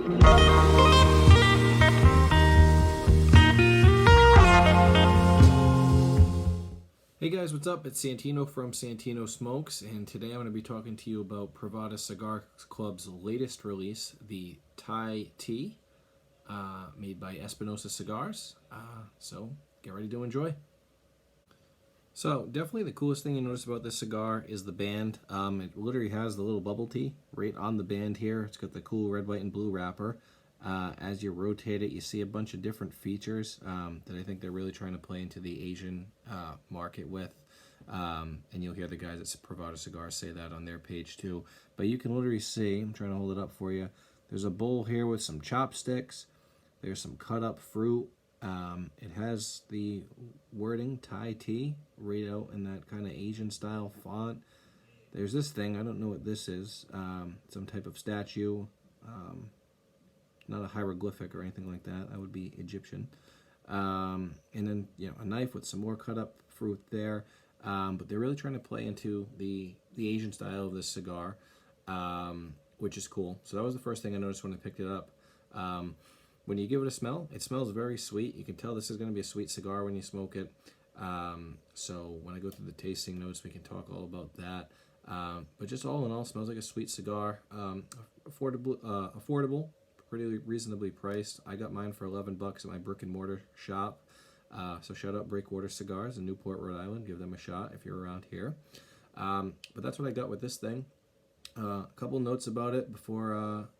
Hey guys, what's up? It's Santino from Santino Smokes, and today I'm going to be talking to you about Privada Cigar Club's latest release, the Thai Tea, made by Espinosa Cigars. So get ready to enjoy. So definitely the coolest thing you notice about this cigar is the band. It literally has the little bubble tea right on the band here. It's got the cool red, white, and blue wrapper. As you rotate it, you see a bunch of different features that I think they're really trying to play into the Asian market with. And you'll hear the guys at Privada Cigars say that on their page too. But you can literally see, I'm trying to hold it up for you, there's a bowl here with some chopsticks. There's some cut up fruit. It has the wording Thai tea right out in that kind of Asian style font. There's this thing, I don't know what this is, some type of statue. Not a hieroglyphic or anything like that. That would be Egyptian. And then, a knife with some more cut up fruit there. But they're really trying to play into the Asian style of this cigar, which is cool. So that was the first thing I noticed when I picked it up. When you give it a smell, it smells very sweet. You can tell this is going to be a sweet cigar when you smoke it. So when I go through the tasting notes, we can talk all about that. But just all in all, smells like a sweet cigar. Affordable. Pretty reasonably priced. I got mine for $11 at my brick and mortar shop. So shout out Breakwater Cigars in Newport, Rhode Island. Give them a shot if you're around here. But that's what I got with this thing. A couple notes about it before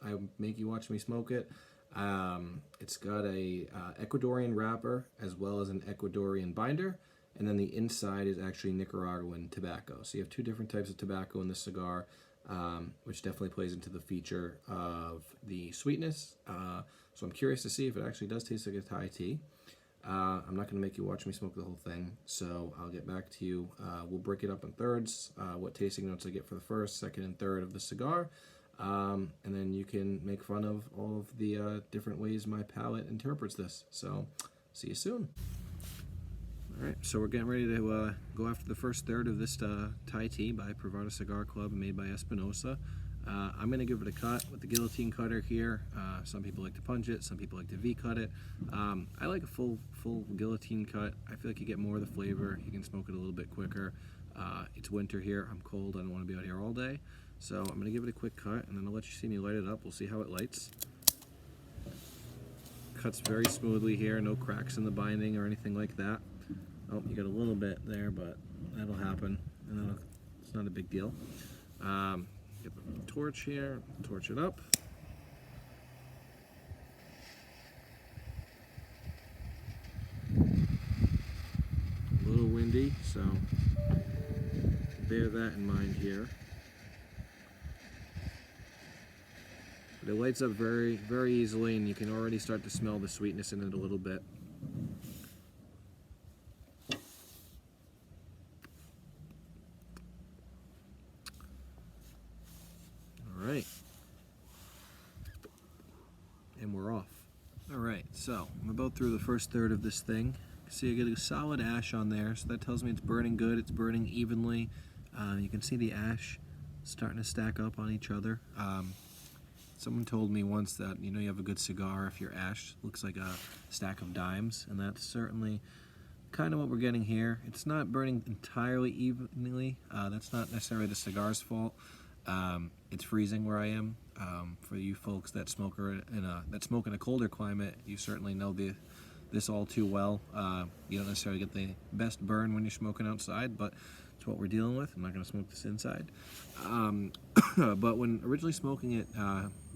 I make you watch me smoke it. It's got a Ecuadorian wrapper as well as an Ecuadorian binder. And then the inside is actually Nicaraguan tobacco. So you have two different types of tobacco in this cigar. Which definitely plays into the feature of the sweetness. So I'm curious to see if it actually does taste like a Thai tea. I'm not going to make you watch me smoke the whole thing, so I'll get back to you. We'll break it up in thirds, what tasting notes I get for the first, second, and third of the cigar. And then you can make fun of all of the different ways my palate interprets this. So see you soon. Alright, so we're getting ready to go after the first third of this Thai tea by Privada Cigar Club, made by Espinosa. I'm going to give it a cut with the guillotine cutter here. Some people like to punch it, some people like to V-cut it. I like a full guillotine cut. I feel like you get more of the flavor. You can smoke it a little bit quicker. It's winter here. I'm cold. I don't want to be out here all day. So I'm going to give it a quick cut, and then I'll let you see me light it up. We'll see how it lights. Cuts very smoothly here. No cracks in the binding or anything like that. Oh, you got a little bit there, but that'll happen. And it's not a big deal. Get the torch here, torch it up. A little windy, so bear that in mind here. But it lights up very, very easily, and you can already start to smell the sweetness in it a little bit. Alright, and we're off. Alright, so I'm about through the first third of this thing. See, I get a solid ash on there, so that tells me it's burning good, it's burning evenly. You can see the ash starting to stack up on each other. Someone told me once that you have a good cigar if your ash looks like a stack of dimes, and that's certainly kind of what we're getting here. It's not burning entirely evenly. That's not necessarily the cigar's fault. It's freezing where I am. For you folks that smoke in a colder climate, you certainly know this all too well. You don't necessarily get the best burn when you're smoking outside, but it's what we're dealing with. I'm not going to smoke this inside. But when originally smoking it,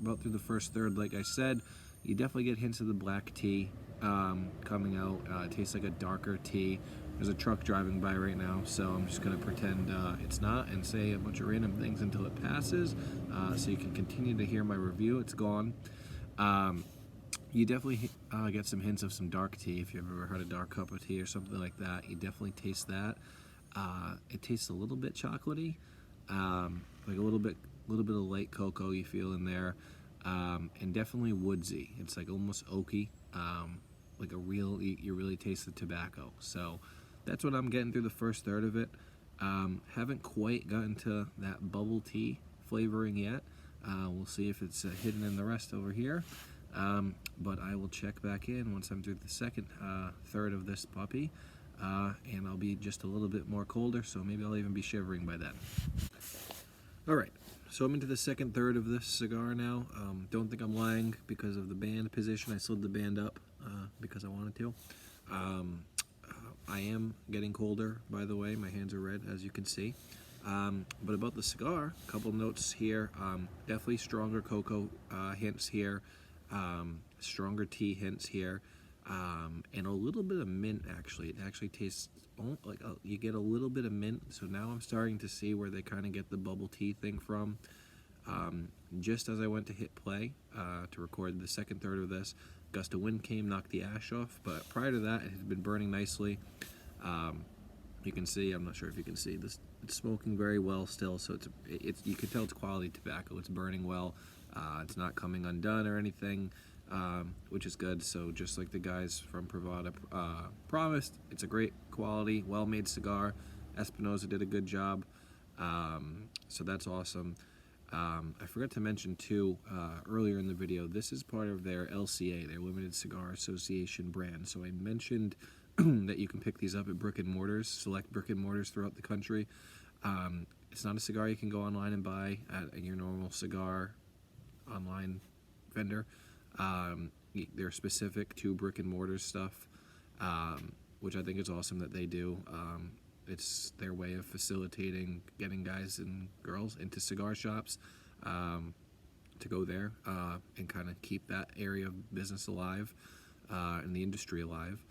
about through the first third, like I said, you definitely get hints of the black tea coming out. It tastes like a darker tea. There's a truck driving by right now, so I'm just going to pretend it's not and say a bunch of random things until it passes, so you can continue to hear my review. It's gone. You definitely get some hints of some dark tea. If you've ever had a dark cup of tea or something like that, you definitely taste that. It tastes a little bit chocolatey, like a little bit of light cocoa you feel in there, and definitely woodsy. It's like almost oaky, like you really taste the tobacco. So that's what I'm getting through the first third of it. Haven't quite gotten to that bubble tea flavoring yet. We'll see if it's hidden in the rest over here. But I will check back in once I'm through the second third of this puppy, and I'll be just a little bit more colder, so maybe I'll even be shivering by then. Alright, so I'm into the second third of this cigar now. Don't think I'm lying because of the band position. I slid the band up because I wanted to. I am getting colder, by the way. My hands are red, as you can see. But about the cigar, a couple notes here. Definitely stronger cocoa hints here, stronger tea hints here, and a little bit of mint, actually. It actually tastes like you get a little bit of mint, so now I'm starting to see where they kind of get the bubble tea thing from. Just as I went to hit play to record the second third of this, gust of wind came, knocked the ash off, but prior to that, it had been burning nicely. You can see, I'm not sure if you can see this, it's smoking very well still, so it's you can tell it's quality tobacco. It's burning well. It's not coming undone or anything, which is good. So just like the guys from Privada promised, it's a great quality, well-made cigar. Espinosa did a good job, so that's awesome. I forgot to mention too, earlier in the video, this is part of their LCA, their Limited Cigar Association brand. So I mentioned that you can pick these up at brick and mortars, select brick and mortars throughout the country. It's not a cigar you can go online and buy at your normal cigar online vendor. They're specific to brick and mortar stuff, which I think is awesome that they do. It's their way of facilitating getting guys and girls into cigar shops to go there and kind of keep that area of business alive and the industry alive.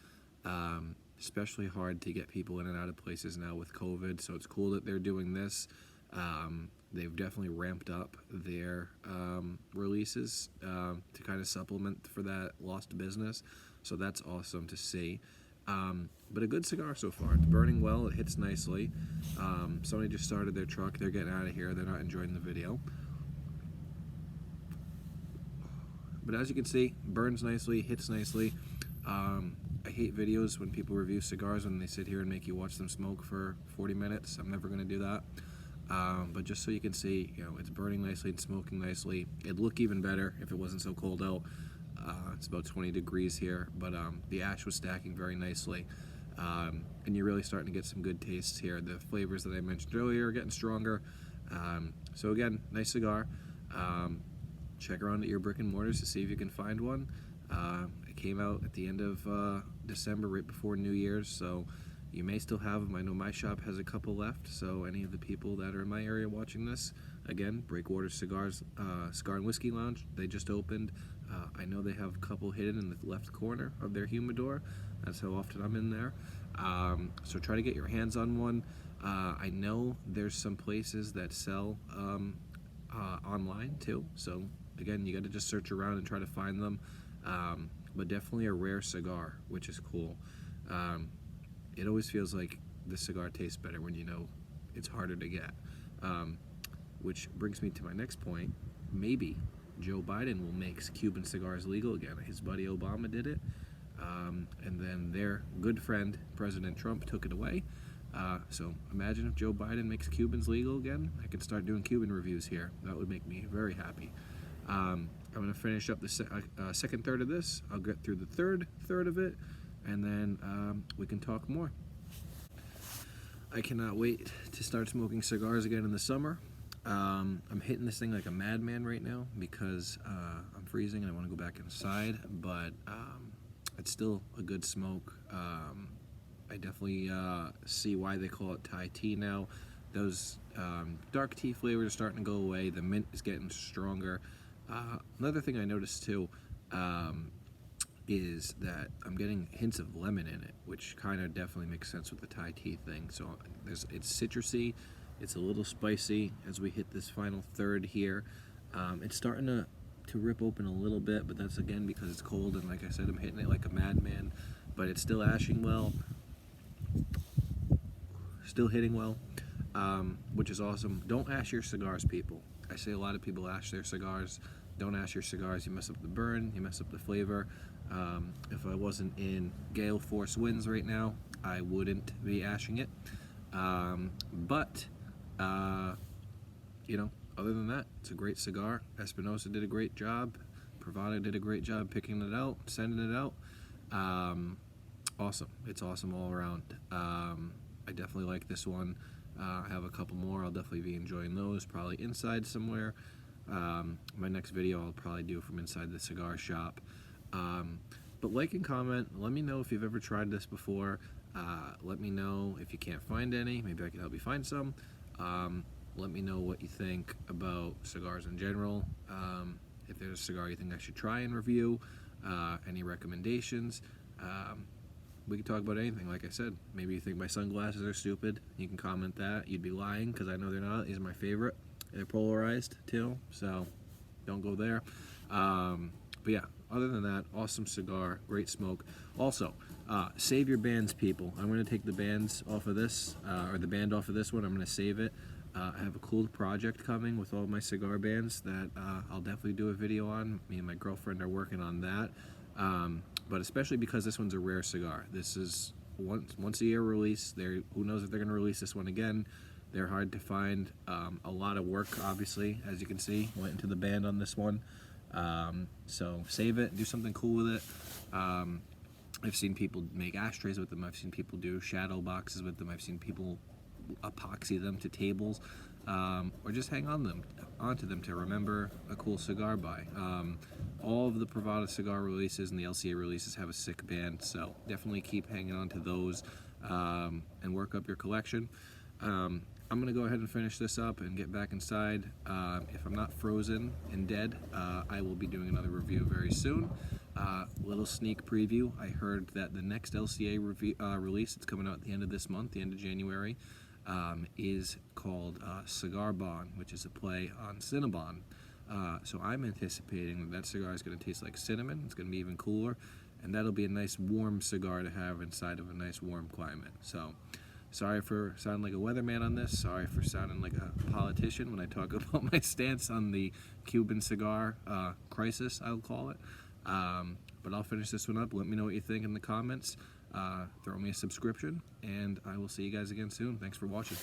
Especially hard to get people in and out of places now with COVID, so it's cool that they're doing this. They've definitely ramped up their releases to kind of supplement for that lost business, so that's awesome to see. But a good cigar so far. It's burning well, it hits nicely. Somebody just started their truck, they're getting out of here, they're not enjoying the video. But as you can see, burns nicely, hits nicely. I hate videos when people review cigars when they sit here and make you watch them smoke for 40 minutes. I'm never going to do that. But just so you can see, you know, it's burning nicely and smoking nicely. It'd look even better if it wasn't so cold out. It's about 20 degrees here, but the ash was stacking very nicely. And you're really starting to get some good tastes here. The flavors that I mentioned earlier are getting stronger. So again, nice cigar. Check around at your brick and mortars to see if you can find one. It came out at the end of December, right before New Year's, so you may still have them. I know my shop has a couple left, so any of the people that are in my area watching this, again, Breakwater Cigars, Cigar and Whiskey Lounge, they just opened. I know they have a couple hidden in the left corner of their humidor. That's how often I'm in there. So try to get your hands on one. I know there's some places that sell online too, so again, you got to just search around and try to find them. But definitely a rare cigar, which is cool. It always feels like the cigar tastes better when you know it's harder to get. Which brings me to my next point. Maybe Joe Biden will make Cuban cigars legal again. His buddy Obama did it, and then their good friend, President Trump, took it away. So imagine if Joe Biden makes Cubans legal again. I could start doing Cuban reviews here. That would make me very happy. I'm going to finish up the second third of this. I'll get through the third of it, and then we can talk more. I cannot wait to start smoking cigars again in the summer. I'm hitting this thing like a madman right now because I'm freezing and I want to go back inside, but it's still a good smoke. I definitely see why they call it Thai tea now. Those dark tea flavors are starting to go away. The mint is getting stronger. Another thing I noticed too is that I'm getting hints of lemon in it, which kind of definitely makes sense with the Thai tea thing. So it's citrusy, it's a little spicy as we hit this final third here. It's starting to rip open a little bit, but that's again because it's cold, and like I said, I'm hitting it like a madman, but it's still ashing well, still hitting well, which is awesome. Don't ash your cigars, people. I say a lot of people ash their cigars. Don't ash your cigars. You mess up the burn, you mess up the flavor. If I wasn't in gale force winds right now, I wouldn't be ashing it. But you know, other than that, it's a great cigar. Espinosa did a great job. Privada did a great job picking it out, sending it out. Awesome. It's awesome all around. I definitely like this one. I have a couple more. I'll definitely be enjoying those, probably inside somewhere. My next video I'll probably do from inside the cigar shop. But like and comment. Let me know if you've ever tried this before. Let me know if you can't find any. Maybe I can help you find some. Let me know what you think about cigars in general. If there's a cigar you think I should try and review, any recommendations. We can talk about anything, like I said. Maybe you think my sunglasses are stupid. You can comment that. You'd be lying, because I know they're not. These are my favorite. They're polarized, too, so don't go there. But yeah, other than that, awesome cigar, great smoke. Also, save your bands, people. I'm going to take the bands off of this, or the band off of this one. I'm going to save it. I have a cool project coming with all my cigar bands that I'll definitely do a video on. Me and my girlfriend are working on that. But especially because this one's a rare cigar. This is once a year release. Who knows if they're going to release this one again. They're hard to find. A lot of work, obviously, as you can see, went into the band on this one. So save it, do something cool with it. I've seen people make ashtrays with them. I've seen people do shadow boxes with them. I've seen people epoxy them to tables, or just hang onto them to remember a cool cigar by. All of the Privada cigar releases and the LCA releases have a sick band, so definitely keep hanging on to those and work up your collection. I'm going to go ahead and finish this up and get back inside. If I'm not frozen and dead, I will be doing another review very soon. Little sneak preview. I heard that the next LCA release, it's coming out at the end of this month, the end of January, is called Cigar Bon, which is a play on Cinnabon. So I'm anticipating that cigar is going to taste like cinnamon. It's going to be even cooler, and that'll be a nice warm cigar to have inside of a nice warm climate. So sorry for sounding like a weatherman on this. Sorry for sounding like a politician when I talk about my stance on the Cuban cigar crisis, I'll call it. But I'll finish this one up. Let me know what you think in the comments. Throw me a subscription, and I will see you guys again soon. Thanks for watching.